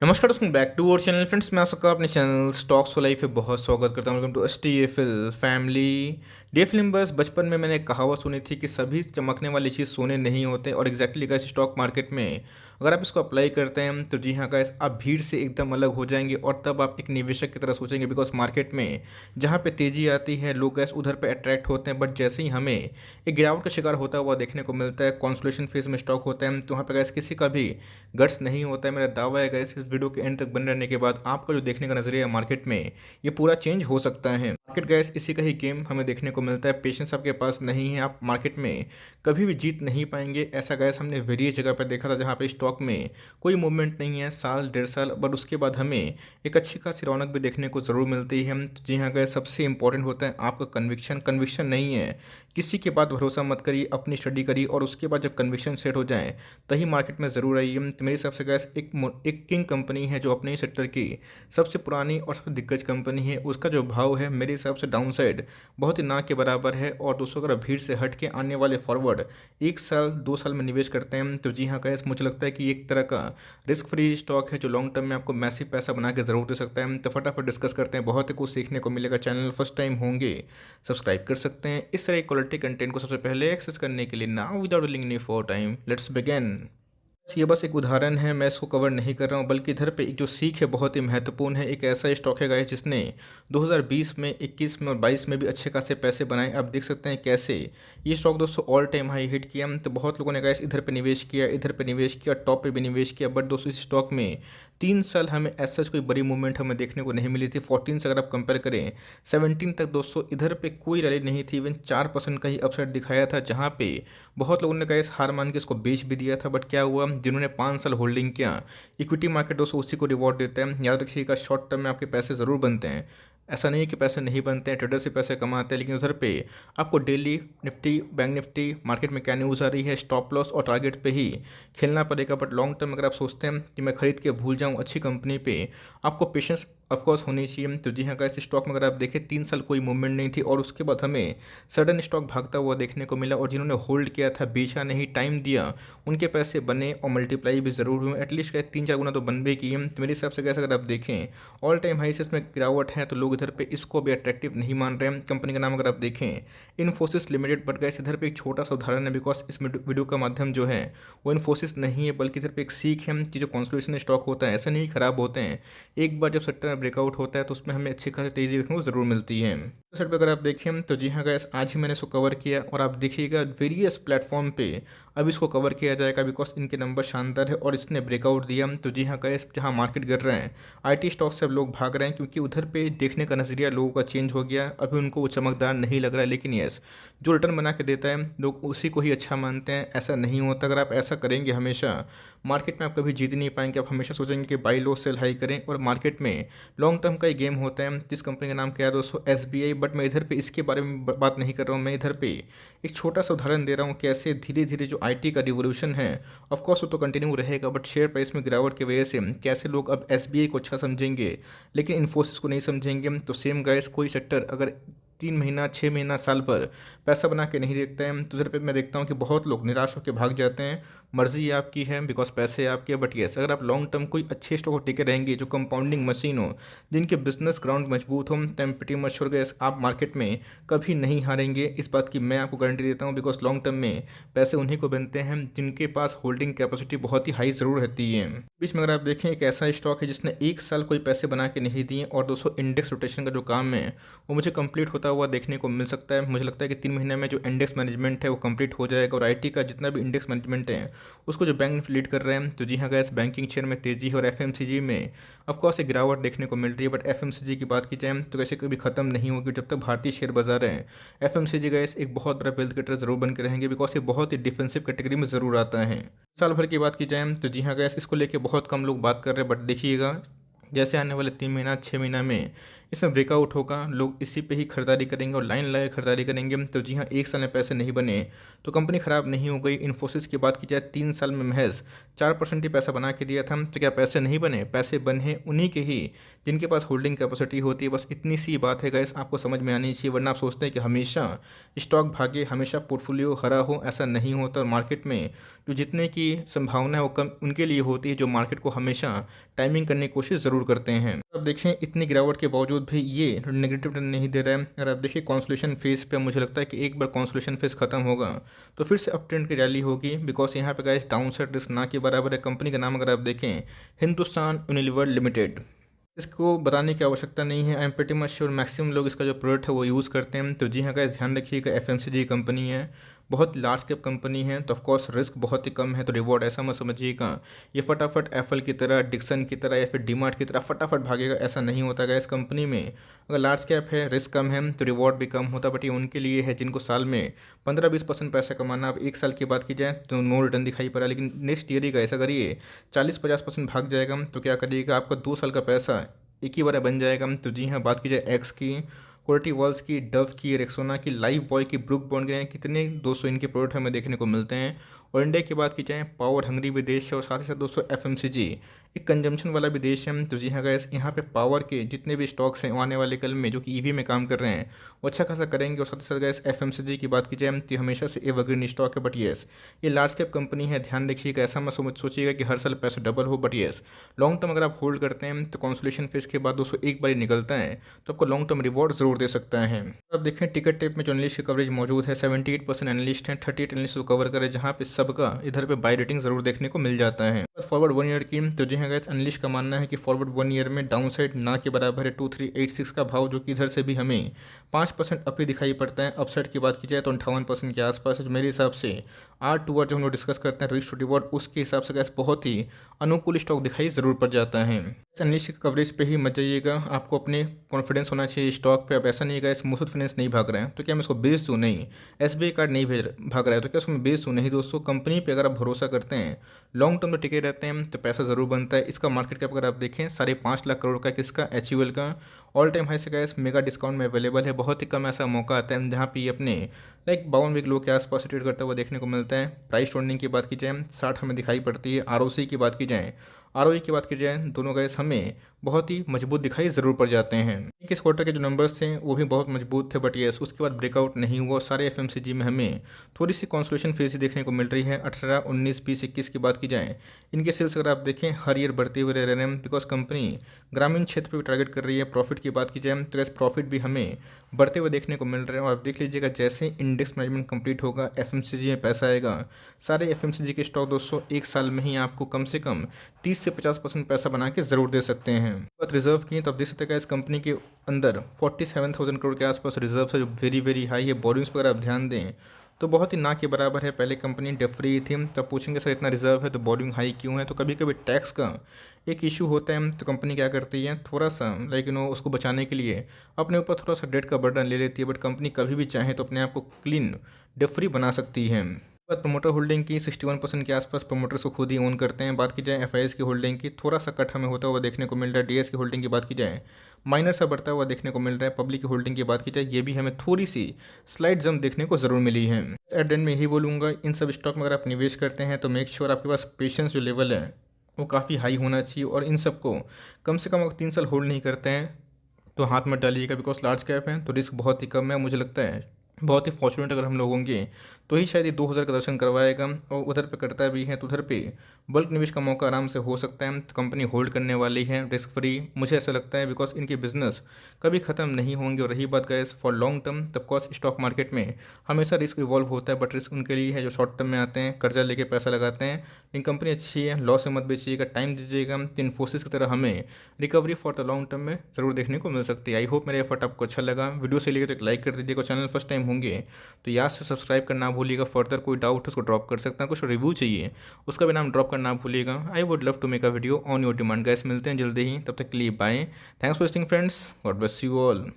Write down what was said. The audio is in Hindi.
नमस्कार दोस्तों, back to our channel friends. मैं आपका अपने चैनल स्टॉक्स लाइफ पे बहुत स्वागत करता हूँ। Welcome to STFL family. डे फिल्म बस बचपन में मैंने एक कहावत सुनी थी कि सभी चमकने वाली चीज़ सोने नहीं होते, और एग्जैक्टली गाइस स्टॉक मार्केट में अगर आप इसको अप्लाई करते हैं तो जी हाँ गाइस, आप भीड़ से एकदम अलग हो जाएंगे और तब आप एक निवेशक की तरह सोचेंगे। बिकॉज मार्केट में जहाँ पे तेज़ी आती है लोग गैस उधर पे अट्रैक्ट होते हैं, बट जैसे ही हमें एक गिरावट का शिकार होता हुआ देखने को मिलता है, कॉन्सोलेशन फेज में स्टॉक होता है, तो वहाँ पे गैस किसी का भी गट्स नहीं होता है। मेरा दावा है गाइस, इस वीडियो के एंड तक बने रहने के बाद आपका जो देखने का नजरिया है मार्केट में, ये पूरा चेंज हो सकता है। मार्केट गाइस इसी का ही गेम हमें देखने को मिलता है। पेशेंस आपके पास नहीं है, आप मार्केट में कभी भी जीत नहीं पाएंगे। ऐसा गाइस हमने वेरियस जगह पर देखा था जहाँ पे स्टॉक में कोई मूवमेंट नहीं है, साल डेढ़ साल, बट उसके बाद हमें एक अच्छी खासी रौनक भी देखने को ज़रूर मिलती है। तो जी हाँ गाइस, सबसे इंपॉर्टेंट होता है आपका कन्विक्शन। कन्विक्शन नहीं है, किसी के बात भरोसा मत करिए, अपनी स्टडी करिए, और उसके बाद जब कन्विक्शन सेट हो जाए तभी मार्केट में ज़रूर आइए। तो मेरे हिसाब से गैस एक किंग कंपनी है जो अपने ही सेक्टर की सबसे पुरानी और सबसे दिग्गज कंपनी है। उसका जो भाव है मेरे हिसाब से डाउन साइड बहुत ही ना के बराबर है। और दोस्तों, अगर भीड़ से हट के आने वाले फॉरवर्ड एक साल दो साल में निवेश करते हैं तो जी हाँ गैस, मुझे लगता है कि एक तरह का रिस्क फ्री स्टॉक है जो लॉन्ग टर्म में आपको मैसिव पैसा बना के ज़रूर दे सकता है। तो फटाफट डिस्कस करते हैं, बहुत ही कुछ सीखने को मिलेगा। चैनल फर्स्ट टाइम होंगे सब्सक्राइब कर सकते हैं इस तरह क्वालिटी कंटेंट को सबसे पहले एक्सेस करने के लिए। Now without link any for time, let's begin. ये बस एक उदाहरण है, मैं इसको कवर नहीं कर रहा हूँ, बल्कि इधर पे एक जो सीख है बहुत ही महत्वपूर्ण है। एक ऐसा स्टॉक है गाइस जिसने 2020 में, 21 में और 22 में भी अच्छे खासे पैसे बनाए। आप देख सकते हैं कैसे ये स्टॉक दोस्तों ऑल टाइम हाई हिट किया। तो बहुत लोगों ने गाइस इधर पे निवेश किया, इधर पे निवेश किया, टॉप पे भी निवेश किया, बट दोस्तों इस स्टॉक में 3 साल हमें ऐसा कोई बड़ी मूवमेंट हमें देखने को नहीं मिली थी। 14 से अगर आप कंपेयर करें 17 तक दोस्तों, इधर पे कोई रैली नहीं थी। इवन 4% का ही अपसाइड दिखाया था, जहाँ पे बहुत लोगों ने गाइस हार मान के इसको बेच भी दिया था। बट क्या हुआ, जिन्होंने 5 साल होल्डिंग किया, इक्विटी मार्केट दोस्तों उसी को रिवॉर्ड देता है। याद रखिएगा, शॉर्ट टर्म में आपके पैसे ज़रूर बनते हैं, ऐसा नहीं है कि पैसे नहीं बनते हैं, ट्रेडर से पैसे कमाते हैं, लेकिन उधर पे आपको daily Nifty, bank Nifty, market में क्या न्यूज़ आ रही है, स्टॉप लॉस और टारगेट पे ही खेलना पड़ेगा। बट लॉन्ग टर्म अगर आप सोचते हैं कि मैं खरीद के भूल जाऊँ अच्छी कंपनी पे, आपको पेशेंस ऑफकोर्स होनी चाहिए। तो जी हाँ गाइस, स्टॉक में अगर आप देखें 3 साल कोई मूवमेंट नहीं थी, और उसके बाद हमें सडन स्टॉक भागता हुआ देखने को मिला। और जिन्होंने होल्ड किया था, बेचा नहीं, टाइम दिया, उनके पैसे बने और मल्टीप्लाई भी ज़रूर हुए। एटलीस्ट क्या 3-4 गुना तो बन भी किए। तो मेरे हिसाब से कैसे अगर आप देखें ऑल टाइम हाई से इसमें गिरावट है, तो लोग इधर पे इसको भी अट्रैक्टिव नहीं मान रहे हैं। कंपनी का नाम अगर आप देखें इन्फोसिस लिमिटेड, बट गैस इधर पे एक छोटा सा उदाहरण है, बिकॉज इस वीडियो का माध्यम जो है वो इन्फोसिस नहीं है, बल्कि इधर पे एक सीख है कि जो कॉन्सोलेशन स्टॉक होता है ऐसे नहीं खराब होते हैं। एक बार जब सेक्टर में ब्रेकआउट होता है तो उसमें हमें अच्छी खासी तेज़ी देखने को ज़रूर मिलती है। साइड पे अगर आप देखें तो जी हाँ गैस, आज ही मैंने इसको कवर किया, और आप देखिएगा वेरियस प्लेटफॉर्म पे अब इसको कवर किया जाएगा, बिकॉज इनके नंबर शानदार है और इसने ब्रेकआउट दिया। तो जी हाँ गैस, जहाँ मार्केट गिर रहे हैं आईटी स्टॉक से अब लोग भाग रहे हैं, क्योंकि उधर पे देखने का नज़रिया लोगों का चेंज हो गया। अभी उनको वो चमकदार नहीं लग रहा है, लेकिन यस, जो रिटर्न बना के देता है लोग उसी को ही अच्छा मानते हैं। ऐसा नहीं होता, अगर आप ऐसा करेंगे हमेशा मार्केट में आप कभी जीत नहीं पाएंगे। आप हमेशा सोचेंगे कि बाई लो सेल हाई करें, और मार्केट में लॉन्ग टर्म का ही गेम होता है। जिस कंपनी का नाम क्या है दोस्तों, SBI। बट मैं इधर पे इसके बारे में बात नहीं कर रहा हूँ, मैं इधर पे एक छोटा सा उदाहरण दे रहा हूँ कैसे धीरे धीरे जो IT का रिवोल्यूशन है, ऑफकोर्स वो तो कंटिन्यू रहेगा, बट शेयर प्राइस में गिरावट की वजह से कैसे लोग अब SBI को अच्छा समझेंगे लेकिन इन्फोसिस को नहीं समझेंगे। तो सेम गाइस, कोई सेक्टर अगर 3 महीना 6 महीना साल पर पैसा बना के नहीं देखता है, तो उधर पे मैं देखता हूँ कि बहुत लोग निराश होकर भाग जाते हैं। मर्जी आपकी है, बिकॉज पैसे आपके हैं, बट यस, अगर आप लॉन्ग टर्म कोई अच्छे स्टॉक को टिके रहेंगे जो कंपाउंडिंग मशीन हो, जिनके बिजनेस ग्राउंड मजबूत हो, तो प्रीटी मच श्योर गैस आप मार्केट में कभी नहीं हारेंगे। इस बात की मैं आपको गारंटी देता हूँ, बिकॉज लॉन्ग टर्म में पैसे उन्हीं को बनते हैं जिनके पास होल्डिंग कैपेसिटी बहुत ही हाई ज़रूर रहती है। बीच में अगर आप देखें, एक ऐसा स्टॉक है जिसने एक साल कोई पैसे बना के नहीं दिए, और दोस्तों इंडेक्स रोटेशन का जो काम है वो मुझे कंप्लीट होता हुआ देखने को मिल सकता है। मुझे लगता है कि 3 महीने में जो इंडेक्स मैनेजमेंट है वो कंप्लीट हो जाएगा, और IT का जितना भी इंडेक्स मैनेजमेंट है उसको जो बैंक लीड कर रहे हैं। तो जी हाँ गैस, बैंकिंग शेयर में तेज़ी है, और FMCG में ऑफकोर्स एक गिरावट देखने को मिल रही है। बट FMCG की बात की जाए तो कैसे कभी खत्म नहीं होगी जब तक भारतीय शेयर बाजार है। FMCG गैस एक बहुत बड़ा वेल्थ क्रिएटर जरूर बन के रहेंगे, बिकॉज ये बहुत ही डिफेंसिव कैटेगरी में ज़रूर आता है। साल भर की बात की जाए तो जी हाँ गैस, इसको लेके बहुत कम लोग बात कर रहे हैं, बट देखिएगा जैसे आने वाले 3 महीना 6 महीना में इसमें ब्रेकआउट होगा, लोग इसी पे ही खरीदारी करेंगे और लाइन लगा खरीदारी करेंगे। तो जी हाँ, 1 साल में पैसे नहीं बने तो कंपनी ख़राब नहीं हो गई। इन्फोसिस की बात की जाए 3 साल में महज़ 4% ही पैसा बना के दिया था। तो क्या पैसे नहीं बने? पैसे बने उन्हीं के ही जिनके पास होल्डिंग कैपेसिटी होती है। बस इतनी सी बात है गाइस, आपको समझ में आनी चाहिए, वरना आप सोचते हैं कि हमेशा स्टॉक भागे, हमेशा पोर्टफोलियो हरा हो, ऐसा नहीं होता। और मार्केट में जो जितने की संभावना है वो कम उनके लिए होती है जो मार्केट को हमेशा टाइमिंग करने की कोशिश ज़रूर करते हैं। अब देखें, इतनी गिरावट के बावजूद भी ये नेगेटिव टर्न नहीं दे रहा है। अगर आप देखिए कॉन्सोलेशन फेज पे, मुझे लगता है कि एक बार कॉन्सोलेशन फेज खत्म होगा तो फिर से अप ट्रेंड की रैली होगी, बिकॉज यहाँ पे गाइस डाउन साइड रिस्क ना के बराबर है। कंपनी का नाम अगर आप देखें, हिंदुस्तान यूनिलीवर लिमिटेड, इसको बताने की आवश्यकता नहीं है। I am pretty much sure maximum लोग इसका जो प्रोडक्ट है वो यूज़ करते हैं। तो जी हाँ गाइस, ध्यान रखिएगा, एफएमसीजी कंपनी है, बहुत लार्ज कैप कंपनी है, तो ऑफकोर्स रिस्क बहुत ही कम है। तो रिवॉर्ड ऐसा मत समझिएगा ये फटाफट एप्पल की तरह, डिक्सन की तरह या फिर डीमार्ट की तरह फटाफट भागेगा, ऐसा नहीं होता गाइस। कंपनी में अगर लार्ज कैप है, रिस्क कम है, तो रिवॉर्ड भी कम होता। बट ये उनके लिए है जिनको साल में 15-20% पैसा कमाना। अब 1 साल की बात की जाए तो नो रिटर्न दिखाई पड़ा, लेकिन नेक्स्ट ईयर ही गाइस अगर ये 40-50% भाग जाएगा तो क्या करिएगा, आपका 2 साल का पैसा एक ही बार बन जाएगा। तो जी हाँ, बात की जाए एक्स की, क्वालिटी वॉल्स की, डव की, रेक्सोना की, लाइफ बॉय की, ब्रुक बॉन्ड के, कितने 200 इनके प्रोडक्ट हमें देखने को मिलते हैं। और इंडिया की बात की जाए, पावर हंगरी भी देश है और साथ ही साथ दोस्तों एफएमसीजी एक कंजम्पशन वाला भी देश है। तो जी हाँ गाइस, यहाँ पे पावर के जितने भी स्टॉक्स हैं आने वाले कल में जो कि ईवी में काम कर रहे हैं वो अच्छा खासा करेंगे। और साथ ही साथ गाइस एफएमसीजी की बात की जाए तो हमेशा से एवरग्रीन स्टॉक है। बट येस, ये लार्ज कैप कंपनी है, ध्यान रखिएगा, ऐसा मत सोचिएगा कि हर साल पैसा डबल हो। बट येस, लॉन्ग टर्म अगर आप होल्ड करते हैं तो कॉन्सोलेशन फेज के बाद दोस्तों एक बार ही निकलता है तो आपको लॉन्ग टर्म रिवॉर्ड जरूर दे सकता है। अब देखें टिकट टेप में जो एनालिस्ट की कवरेज मौजूद है, 78% एनालिस्ट हैं, 38 एनालिस्ट को कवर करे, जहाँ पे सबका इधर पे बाय रेटिंग जरूर देखने को मिल जाता है। फॉरवर्ड 1 ईयर की तो जी हाँ गाइस, एनालिस्ट का मानना है कि फॉरवर्ड 1 ईयर में डाउन साइड ना के बराबर है 2386 का भाव, जो कि इधर से भी हमें 5% अप ही दिखाई पड़ता है। अपसाइड की बात की जाए तो 58% के आसपास है, जो मेरे हिसाब से आर टू आर जो हम लोग डिस्कस करते हैं रिस्क टू रिवॉर्ड, उसके हिसाब से गैस बहुत ही अनुकूल स्टॉक दिखाई ज़रूर पड़ जाता है। एनालिस्ट की कवरेज पे ही मत जाइएगा, आपको अपने कॉन्फिडेंस होना चाहिए स्टॉक पे। अब ऐसा नहीं है गाइस मुथूट फाइनेंस नहीं भाग रहे हैं तो क्या मैं इसको बेच दूँ? नहीं। एसबीआई कार्ड नहीं भाग रहा है तो क्या उसको मैं बेच दूँ? नहीं दोस्तों, कंपनी पे अगर आप भरोसा करते हैं, लॉन्ग टर्म में टिके रहते हैं तो पैसा ज़रूर बनता है। इसका मार्केट कैप अगर आप देखें 5.5 लाख करोड़ का, किसका? एचयूएल का। ऑल टाइम हाई से गाइस मेगा डिस्काउंट में अवेलेबल है। बहुत ही कम ऐसा मौका आता है जहाँ पे ये अपने 52 वीक लो के आसपास ट्रेड करता हुआ देखने को मिलता है। प्राइस टर्निंग की बात की जाए 60 हमें दिखाई पड़ती है। आरओसी की बात की जाए, आरओई की बात की जाए, दोनों गैस हमें बहुत ही मजबूत दिखाई ज़रूर पड़ जाते हैं। इस क्वार्टर के जो नंबर्स थे वो भी बहुत मजबूत थे। बट येस, उसके बाद ब्रेकआउट नहीं हुआ। सारे एफएमसीजी में हमें थोड़ी सी कॉन्सोलेशन फेज ही देखने को मिल रही है। 18, 19, 20, 21 की बात की जाए, इनके सेल्स अगर आप देखें हर ईयर बढ़ते हुए रह रहे हैं, बिकॉज कंपनी ग्रामीण क्षेत्र पर भी टारगेट कर रही है। प्रॉफिट की बात की जाए तो गैस प्रॉफिट भी हमें बढ़ते हुए देखने को मिल रहे हैं। और आप देख लीजिएगा, जैसे इंडेक्स मैनेजमेंट कंप्लीट होगा, एफएमसीजी में पैसा आएगा। सारे एफएमसीजी के स्टॉक दोस्तों एक साल में ही आपको कम से कम 30 से 50% पैसा बना के ज़रूर दे सकते हैं। बात रिजर्व की तो आप देख सकते हैं इस कंपनी के अंदर 47,000 करोड़ के आसपास रिजर्व है, जो वेरी वेरी हाई है। बोरिंग्स पर अगर आप ध्यान दें तो बहुत ही ना के बराबर है। पहले कंपनी डेट फ्री थी, तब पूछेंगे सर इतना रिजर्व है तो बोरिंग हाई क्यों है? तो कभी कभी टैक्स का एक इशू होता है तो कंपनी क्या करती है, थोड़ा सा उसको बचाने के लिए अपने ऊपर थोड़ा सा डेट का बर्डन ले लेती है। बट कंपनी कभी भी चाहे तो अपने आप को क्लीन डेट फ्री बना सकती है। बात प्रमोटर होल्डिंग की, 61% के आसपास प्रमोटर्स को खुद ही ओन करते हैं। बात की जाए एफआईएस की होल्डिंग की, थोड़ा सा कट हमें होता हुआ देखने को मिल रहा है। डीएस की होल्डिंग की बात की जाए, माइनर सा बढ़ता हुआ देखने को मिल रहा है। पब्लिक की होल्डिंग की बात की जाए, ये भी हमें थोड़ी सी स्लाइड जंप देखने को ज़रूर मिली है। एट एंड में यही बोलूँगा, इन सब स्टॉक में अगर आप निवेश करते हैं तो मेक श्योर आपके पास पेशेंस जो लेवल है वो काफ़ी हाई होना चाहिए। और इन सबको कम से कम अगर 3 साल होल्ड नहीं करते हैं तो हाथ मत डालिएगा, बिकॉज लार्ज कैप है तो रिस्क बहुत ही कम है। मुझे लगता है बहुत ही फॉर्चुनेट अगर हम लोग होंगे तो ही शायद ये 2000 का दर्शन करवाएगा। और उधर पे करता भी है तो उधर पे बल्क निवेश का मौका आराम से हो सकता है। तो कंपनी होल्ड करने वाली है, रिस्क फ्री, मुझे ऐसा लगता है, बिकॉज इनके बिजनेस कभी ख़त्म नहीं होंगे। और रही बात गैस फॉर लॉन्ग टर्म, तब कोर्स स्टॉक मार्केट में हमेशा रिस्क इवॉल्व होता है। बट रिस्क उनके लिए है जो शॉर्ट टर्म में आते हैं, कर्जा लेके पैसा लगाते हैं। लेकिन कंपनी अच्छी है, लॉस से मत बेचिएगा, टाइम दीजिएगा। तो इन्फोसिस की तरह हमें recovery for the long term में ज़रूर देखने को मिल सकती है। आई होप मेरा एफर्ट आपको अच्छा लगा। वीडियो से लेकर तो एक लाइक कर दीजिएगा। चैनल फर्स्ट टाइम होंगे तो याद से सब्सक्राइब करना भूलिएगा। फर्दर कोई डाउट उसको ड्रॉप कर सकते हैं, कुछ रिव्यू चाहिए उसका भी नाम ड्रॉप करना भूलिएगा। I would love to make a video on your demand. Guys मिलते हैं जल्दी ही, तब तक के लिए bye. Thanks for listening friends, God bless you all.